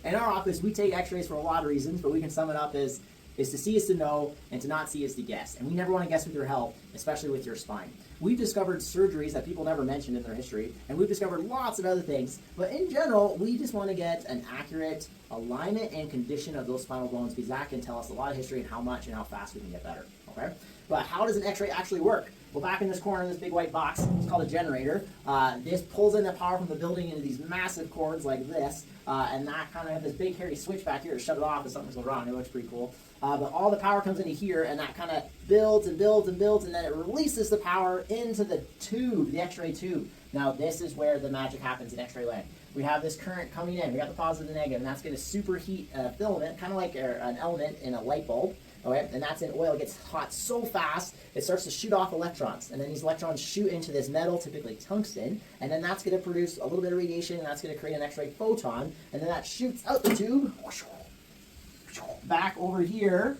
in our office, we take x-rays for a lot of reasons, but we can sum it up as is to see is to know, and to not see is to guess. And we never want to guess with your health, especially with your spine. We've discovered surgeries that people never mentioned in their history, and we've discovered lots of other things. But in general, we just want to get an accurate alignment and condition of those spinal bones, because that can tell us a lot of history and how much and how fast we can get better. Okay? But how does an x-ray actually work? Well, back in this corner, this big white box, it's called a generator. This pulls in the power from the building into these massive cords like this, and that kind of have this big hairy switch back here to shut it off if something's going wrong. It looks pretty cool. But all the power comes into here, and that kind of builds and builds and builds, and then it releases the power into the tube, the x-ray tube. Now, this is where the magic happens in x-ray land. We have this current coming in. We got the positive and the negative, and that's going to superheat a filament, kind of like an element in a light bulb. Okay, and that's in oil. It gets hot so fast, it starts to shoot off electrons. And then these electrons shoot into this metal, typically tungsten, and then that's going to produce a little bit of radiation, and that's going to create an X-ray photon, and then that shoots out the tube, back over here,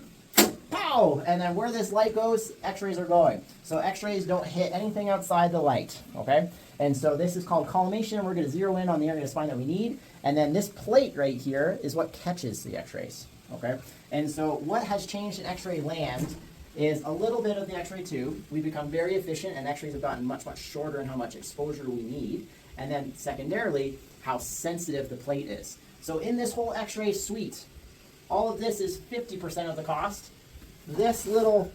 pow! And then where this light goes, X-rays are going. So X-rays don't hit anything outside the light, okay? And so this is called collimation. We're going to zero in on the area of the spine that we need, and then this plate right here is what catches the X-rays. Okay, and so what has changed in X-ray land is a little bit of the X-ray tube. We've become very efficient, and X-rays have gotten much, much shorter in how much exposure we need. And then secondarily, how sensitive the plate is. So in this whole X-ray suite, all of this is 50% of the cost. This little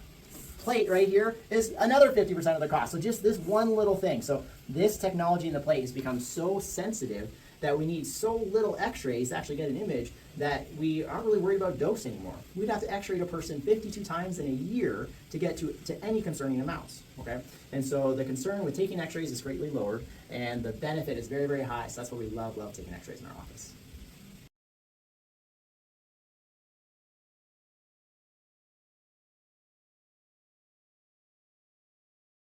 plate right here is another 50% of the cost. So just this one little thing. So this technology in the plate has become so sensitive that we need so little x-rays to actually get an image that we aren't really worried about dose anymore. We'd have to x-ray a person 52 times in a year to get to any concerning amounts, okay? And so the concern with taking x-rays is greatly lower, and the benefit is very, very high, so that's why we love taking x-rays in our office.